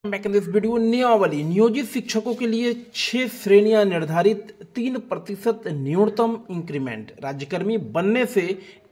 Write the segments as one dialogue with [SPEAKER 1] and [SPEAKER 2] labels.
[SPEAKER 1] Back in this video नियमावली नियोजित शिक्षकों के लिए 6 श्रेणियां निर्धारित 3% न्यूनतम इंक्रीमेंट राज्यकर्मी बनने से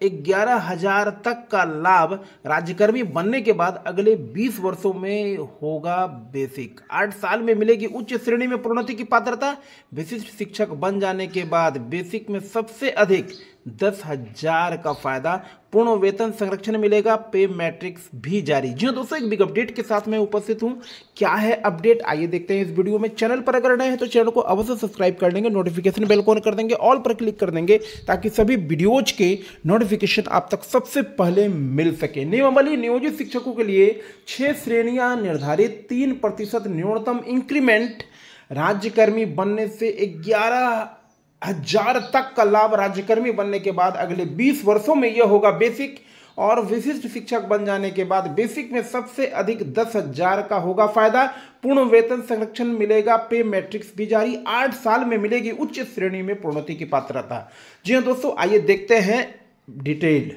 [SPEAKER 1] 11,000 तक का लाभ राज्यकर्मी बनने के बाद अगले 20 वर्षों में होगा बेसिक 8 साल में मिलेगी उच्च श्रेणी में प्रोन्नति की पात्रता। विशिष्ट शिक्षक बन जाने के बाद बेसिक में सबसे अधिक 10,000 का फायदा। पूर्ण वेतन संरक्षण मिलेगा। पे मैट्रिक्स भी जारी। जी हाँ दोस्तों, एक बिग अपडेट के साथ मैं उपस्थित हूँ। क्या है अपडेट, आइए देखते हैं इस वीडियो में। चैनल पर अगर नए हैं तो चैनल को अवश्य सब्सक्राइब कर देंगे, नोटिफिकेशन बेल को ऑन कर देंगे, ऑल पर क्लिक कर देंगे ताकि सभी वीडियोज के नोटिफिकेशन आप तक सबसे पहले मिल सके। नियमावली नियोजित शिक्षकों के लिए 6 श्रेणियां निर्धारित 3% न्यूनतम इंक्रीमेंट राज्यकर्मी बनने से 11,000 तक का लाभ राज्यकर्मी बनने के बाद अगले 20 वर्षों में यह होगा बेसिक। और विशिष्ट शिक्षक बन जाने के बाद बेसिक में सबसे अधिक 10,000 का होगा फायदा। पूर्ण वेतन संरक्षण मिलेगा। पे मैट्रिक्स भी जारी। 8 साल में मिलेगी उच्च श्रेणी में प्रोन्नति की पात्रता। जी हाँ दोस्तों, आइए देखते हैं डिटेल।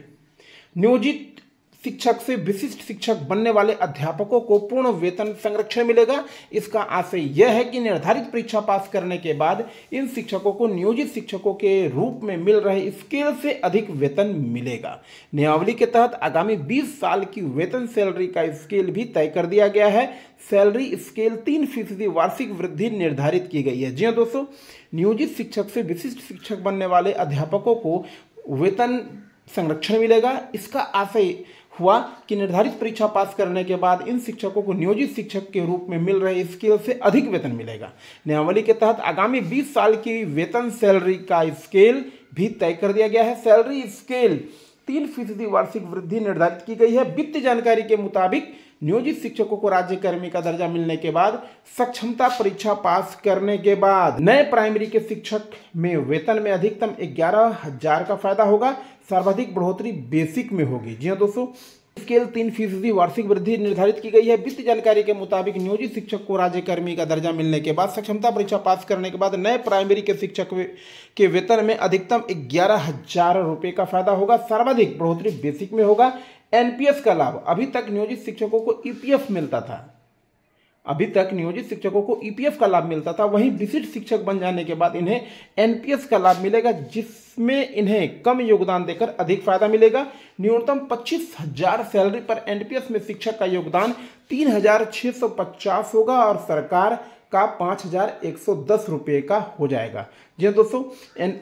[SPEAKER 1] नियोजित शिक्षक से विशिष्ट शिक्षक बनने वाले अध्यापकों को पूर्ण वेतन संरक्षण मिलेगा। इसका आशय यह है कि निर्धारित परीक्षा पास करने के बाद इन शिक्षकों को नियोजित शिक्षकों के रूप में मिल रहे स्केल से अधिक वेतन मिलेगा। नियमावली के तहत आगामी 20 साल की वेतन सैलरी का स्केल भी तय कर दिया गया है। सैलरी स्केल 3% वार्षिक वृद्धि निर्धारित की गई है। जी हाँ दोस्तों, नियोजित शिक्षक से विशिष्ट शिक्षक बनने वाले अध्यापकों को वेतन संरक्षण मिलेगा। इसका आशय हुआ कि निर्धारित परीक्षा पास करने के बाद इन शिक्षकों को नियोजित शिक्षक के रूप में मिल रहे स्केल से अधिक वेतन मिलेगा। नियमावली के तहत आगामी 20 साल की वेतन सैलरी का स्केल भी तय कर दिया गया है। सैलरी स्केल 3% वार्षिक वृद्धि निर्धारित की गई है। वित्त जानकारी के मुताबिक नियोजित शिक्षकों को राज्यकर्मी का दर्जा मिलने के बाद सक्षमता परीक्षा पास करने के बाद नए प्राइमरी के शिक्षक में वेतन में अधिकतम 11,000 का फायदा होगा। सर्वाधिक बढ़ोतरी बेसिक में होगी। जी हाँ दोस्तों, स्केल 3% वार्षिक वृद्धि निर्धारित की गई है। वित्त जानकारी के मुताबिक नियोजित शिक्षक को राज्यकर्मी का दर्जा मिलने के बाद सक्षमता परीक्षा पास करने के बाद नए प्राइमरी के शिक्षक के वेतन में अधिकतम 11,000 रुपये का फायदा होगा। सर्वाधिक बढ़ोतरी बेसिक में होगा। एनपीएस का लाभ अभी तक नियोजित शिक्षकों को ईपीएफ मिलता था। अभी तक नियोजित शिक्षकों को ईपीएफ का लाभ मिलता था, वहीं विशिष्ट शिक्षक बन जाने के बाद इन्हें एनपीएस का लाभ मिलेगा, जिसमें इन्हें कम योगदान देकर अधिक फायदा मिलेगा। न्यूनतम 25,000 सैलरी पर एनपीएस में शिक्षक का योगदान 3,650 होगा और सरकार का 5,110 रुपये का हो जाएगा। जी दोस्तों,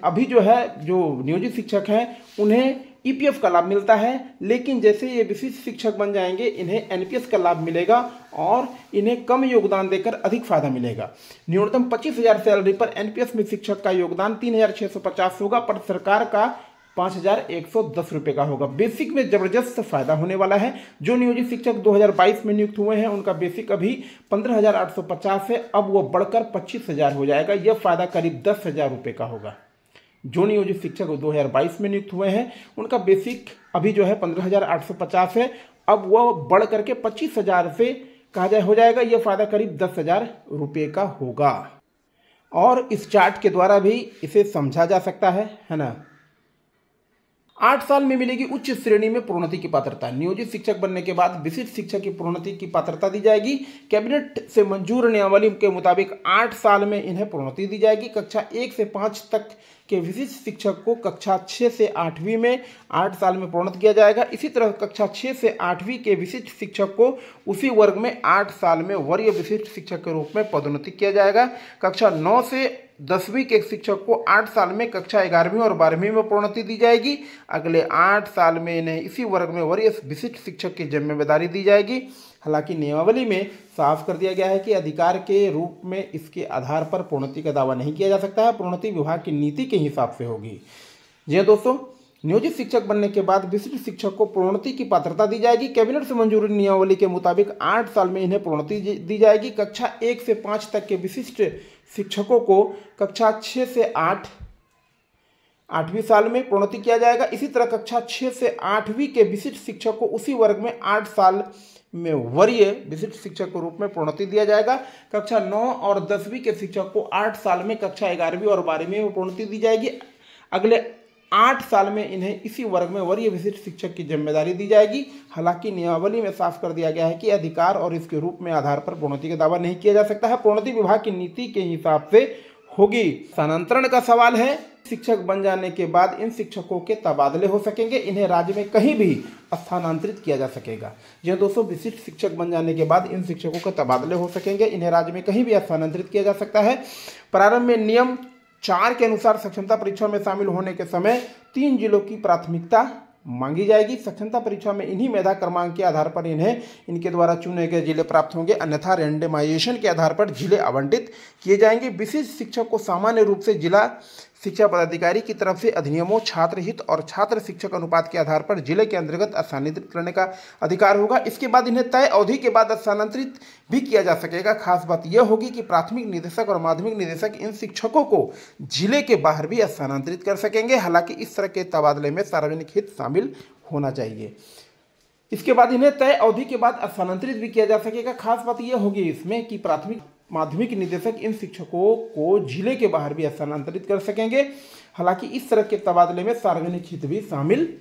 [SPEAKER 1] अभी जो नियोजित शिक्षक हैं उन्हें ईपीएफ का लाभ मिलता है, लेकिन जैसे ये विशिष्ट शिक्षक बन जाएंगे इन्हें एनपीएस का लाभ मिलेगा और इन्हें कम योगदान देकर अधिक फायदा मिलेगा। न्यूनतम 25,000 सैलरी पर एनपीएस में शिक्षक का योगदान 3,650 होगा, पर सरकार का 5,110 रुपये का होगा। बेसिक में जबरदस्त फायदा होने वाला है। जो नियोजित शिक्षक 2022 में नियुक्त हुए हैं उनका बेसिक अभी 15,850 है, अब वो बढ़कर 25,000 हो जाएगा। यह फायदा करीब 10,000 रुपये का होगा। जो नियोजित शिक्षक 2022 में नियुक्त हुए हैं उनका बेसिक अभी 15,850 है, अब वह बढ़ करके 25,000 से हो जाएगा। यह फायदा करीब 10,000 रुपये का होगा। और इस चार्ट के द्वारा भी इसे समझा जा सकता है ना। 8 साल में मिलेगी उच्च श्रेणी में प्रोन्नति की पात्रता। नियोजित शिक्षक बनने के बाद विशिष्ट शिक्षक की प्रोन्नति की पात्रता दी जाएगी। कैबिनेट से मंजूर नियमावली के मुताबिक 8 साल में इन्हें प्रोन्नति दी जाएगी। कक्षा 1 से 5 तक के विशिष्ट शिक्षक को कक्षा 6 से 8वीं में 8 साल में प्रोन्नत किया जाएगा। इसी तरह कक्षा 6 से 8वीं के विशिष्ट शिक्षक को उसी वर्ग में 8 साल में वरीय विशिष्ट शिक्षक के रूप में पदोन्नति किया जाएगा। कक्षा 9 से 10वीं के शिक्षक को 8 साल में कक्षा 11वीं और 12वीं में प्रोन्नति दी जाएगी। अगले 8 साल में इन्हें इसी वर्ग में वरीय विशिष्ट शिक्षक की जिम्मेदारी दी जाएगी। हालांकि नियमावली में साफ कर दिया गया है कि अधिकार के रूप में इसके आधार पर प्रोन्नति का दावा नहीं किया जा सकता है, प्रोन्नति विभाग की नीति के हिसाब से होगी। जी हाँ दोस्तों, नियोजित शिक्षक बनने के बाद विशिष्ट शिक्षक को प्रोन्नति की पात्रता दी जाएगी। कैबिनेट से मंजूरी नियमावली के मुताबिक 8 साल में इन्हें प्रोन्नति दी जाएगी। कक्षा 1 से 5 तक के विशिष्ट शिक्षकों को कक्षा 6 से 8वीं साल में प्रोन्नति किया जाएगा। इसी तरह कक्षा 6 से 8वीं के विशिष्ट शिक्षक को उसी वर्ग में 8 साल में वरीय विशिष्ट शिक्षक के रूप में प्रोन्नति दिया जाएगा। कक्षा 9 और 10वीं के शिक्षक को 8 साल में कक्षा 11वीं और 12वीं में प्रोन्नति दी जाएगी। अगले 8 साल में इन्हें इसी वर्ग में वरीय विशिष्ट शिक्षक की जिम्मेदारी दी जाएगी। हालांकि नियमावली में साफ कर दिया गया है कि अधिकार और इसके रूप में आधार पर प्रोन्नति का दावा नहीं किया जा सकता है, प्रोन्नति विभाग की नीति के हिसाब से होगी। स्थानांतरण का सवाल है, शिक्षक बन जाने के बाद इन शिक्षकों के तबादले हो सकेंगे, इन्हें राज्य में कहीं भी स्थानांतरित किया जा सकेगा। जी दोस्तों, विशिष्ट शिक्षक बन जाने के बाद इन शिक्षकों के तबादले हो सकेंगे, इन्हें राज्य में कहीं भी स्थानांतरित किया जा सकता है। प्रारंभ में नियम 4 के अनुसार सक्षमता परीक्षा में शामिल होने के समय 3 जिलों की प्राथमिकता मांगी जाएगी। सक्षमता परीक्षा में इन्हीं मेधा क्रमांक के आधार पर इन्हें इनके द्वारा चुने गए जिले प्राप्त होंगे, अन्यथा रैंडमाइजेशन के आधार पर जिले आवंटित किए जाएंगे। विशिष्ट शिक्षक को सामान्य रूप से जिला शिक्षा पदाधिकारी की तरफ से अधिनियमों, छात्र हित और छात्र शिक्षक अनुपात के आधार पर जिले के अंतर्गत स्थानांतरित करने का अधिकार होगा। इसके बाद इन्हें तय अवधि के बाद स्थानांतरित भी किया जा सकेगा। खास बात यह होगी कि प्राथमिक निदेशक और माध्यमिक निदेशक इन शिक्षकों को जिले के बाहर भी स्थानांतरित कर सकेंगे। हालांकि इस तरह के तबादले में सार्वजनिक हित शामिल होना चाहिए। इसके बाद इन्हें तय अवधि के बाद स्थानांतरित भी किया जा सकेगा। खास बात यह होगी इसमें कि प्राथमिक माध्यमिक निदेशक इन शिक्षकों को जिले के बाहर भी स्थानांतरित कर सकेंगे। हालांकि इस तरह के तबादले में सार्वजनिक हित भी शामिल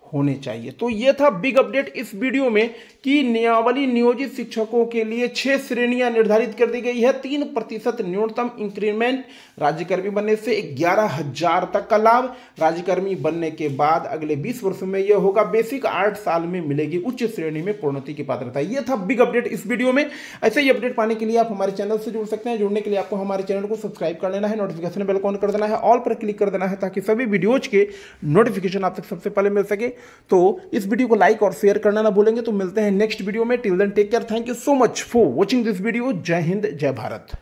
[SPEAKER 1] होने चाहिए। तो ये था बिग अपडेट इस वीडियो में कि नियमावली नियोजित शिक्षकों के लिए 6 श्रेणियां निर्धारित कर दी गई है। 3% न्यूनतम इंक्रीमेंट, राज्यकर्मी बनने से 11,000 तक का लाभ, राज्यकर्मी बनने के बाद अगले 20 वर्षों में यह होगा बेसिक, 8 साल में मिलेगी उच्च श्रेणी में प्रोन्नति की पात्रता। यह था बिग अपडेट इस वीडियो में। ऐसे ही अपडेट पाने के लिए आप हमारे चैनल से जुड़ सकते हैं। जुड़ने के लिए आपको हमारे चैनल को सब्सक्राइब कर लेना है, नोटिफिकेशन बेल को ऑन कर देना है, ऑल पर क्लिक कर देना है ताकि सभी वीडियोज के नोटिफिकेशन आप तक सबसे पहले मिल सके। तो इस वीडियो को लाइक और शेयर करना ना भूलेंगे। तो मिलते हैं नेक्स्ट वीडियो में। Till then take care, thank you so much for watching this video. जय हिंद, जय भारत।